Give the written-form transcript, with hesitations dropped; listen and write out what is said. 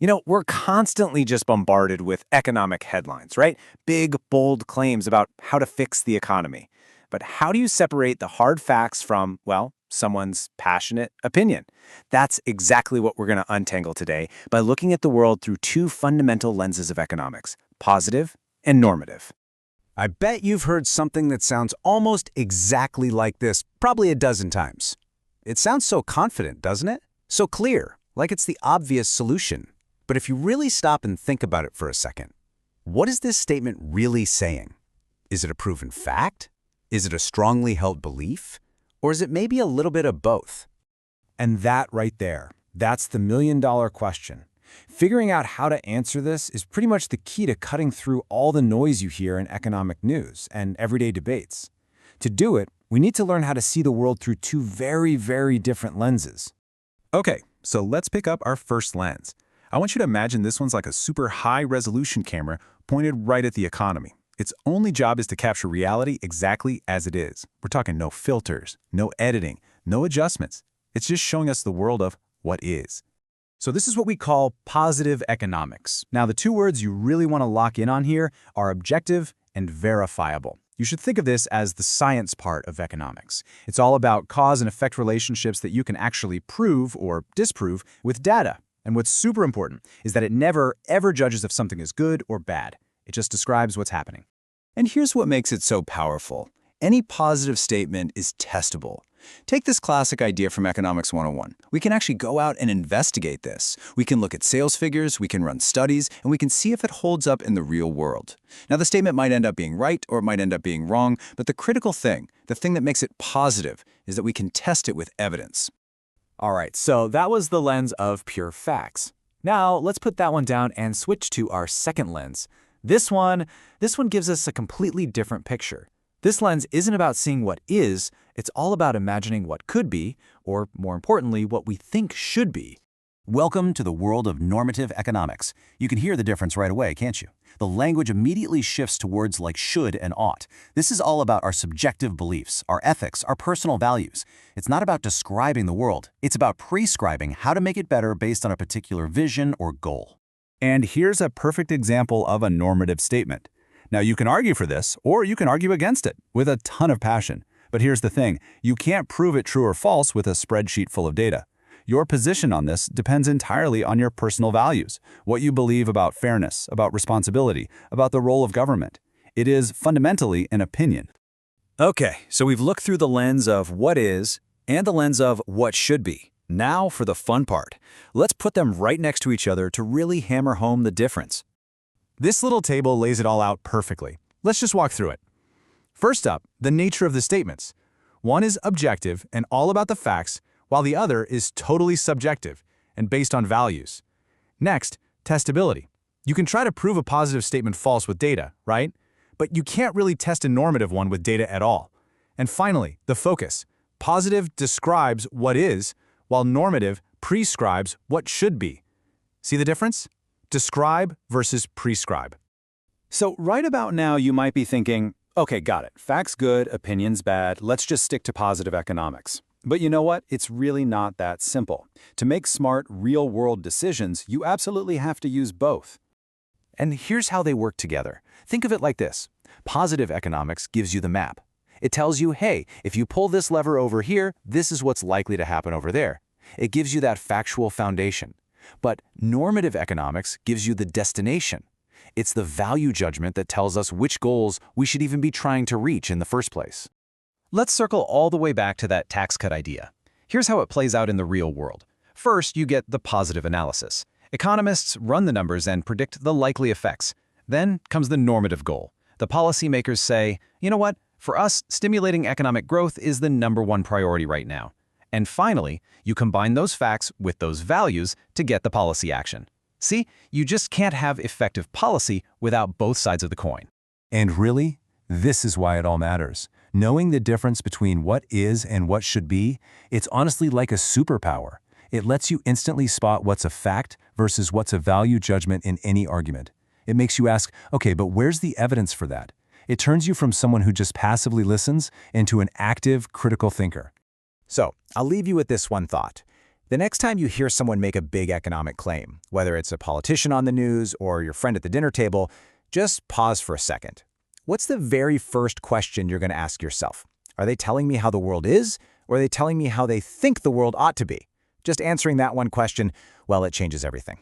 We're constantly just bombarded with economic headlines, right? Big, bold claims about how to fix the economy. But how do you separate the hard facts from, well, someone's passionate opinion? That's exactly what we're going to untangle today by looking at the world through two fundamental lenses of economics: positive and normative. I bet you've heard something that sounds almost exactly like this, probably a dozen times. It sounds so confident, doesn't it? So clear, like it's the obvious solution. But if you really stop and think about it for a second, what is this statement really saying? Is it a proven fact? Is it a strongly held belief? Or is it maybe a little bit of both? And that right there, that's the million-dollar question. Figuring out how to answer this is pretty much the key to cutting through all the noise you hear in economic news and everyday debates. To do it, we need to learn how to see the world through two very, very different lenses. Okay, so let's pick up our first lens. I want you to imagine this one's like a super high-resolution camera pointed right at the economy. Its only job is to capture reality exactly as it is. We're talking no filters, no editing, no adjustments. It's just showing us the world of what is. So this is what we call positive economics. Now, the two words you really want to lock in on here are objective and verifiable. You should think of this as the science part of economics. It's all about cause and effect relationships that you can actually prove or disprove with data. And what's super important is that it never, ever judges if something is good or bad. It just describes what's happening. And here's what makes it so powerful. Any positive statement is testable. Take this classic idea from Economics 101. We can actually go out and investigate this. We can look at sales figures, we can run studies, and we can see if it holds up in the real world. Now, the statement might end up being right or it might end up being wrong, but the critical thing, the thing that makes it positive, is that we can test it with evidence. All right, so that was the lens of pure facts. Now, let's put that one down and switch to our second lens. This one gives us a completely different picture. This lens isn't about seeing what is, it's all about imagining what could be, or more importantly, what we think should be. Welcome to the world of normative economics. You can hear the difference right away, can't you? The language immediately shifts to words like should and ought. This is all about our subjective beliefs, our ethics, our personal values. It's not about describing the world. It's about prescribing how to make it better based on a particular vision or goal. And here's a perfect example of a normative statement. Now, you can argue for this, or you can argue against it with a ton of passion. But here's the thing, you can't prove it true or false with a spreadsheet full of data. Your position on this depends entirely on your personal values, what you believe about fairness, about responsibility, about the role of government. It is fundamentally an opinion. Okay, so we've looked through the lens of what is and the lens of what should be. Now for the fun part. Let's put them right next to each other to really hammer home the difference. This little table lays it all out perfectly. Let's just walk through it. First up, the nature of the statements. One is objective and all about the facts, while the other is totally subjective and based on values. Next, testability. You can try to prove a positive statement false with data, right? But you can't really test a normative one with data at all. And finally, the focus. Positive describes what is, while normative prescribes what should be. See the difference? Describe versus prescribe. So right about now, you might be thinking, okay, got it. Facts good, opinions bad. Let's just stick to positive economics. But you know what? It's really not that simple. To make smart, real-world decisions, you absolutely have to use both. And here's how they work together. Think of it like this. Positive economics gives you the map. It tells you, hey, if you pull this lever over here, this is what's likely to happen over there. It gives you that factual foundation. But normative economics gives you the destination. It's the value judgment that tells us which goals we should even be trying to reach in the first place. Let's circle all the way back to that tax cut idea. Here's how it plays out in the real world. First, you get the positive analysis. Economists run the numbers and predict the likely effects. Then comes the normative goal. The policymakers say, you know what? For us, stimulating economic growth is the #1 priority right now. And finally, you combine those facts with those values to get the policy action. See, you just can't have effective policy without both sides of the coin. And really, this is why it all matters. Knowing the difference between what is and what should be, it's honestly like a superpower. It lets you instantly spot what's a fact versus what's a value judgment in any argument. It makes you ask, okay, but where's the evidence for that? It turns you from someone who just passively listens into an active, critical thinker. So, I'll leave you with this one thought. The next time you hear someone make a big economic claim, whether it's a politician on the news or your friend at the dinner table, just pause for a second. What's the very first question you're going to ask yourself? Are they telling me how the world is, or are they telling me how they think the world ought to be? Just answering that one question, well, it changes everything.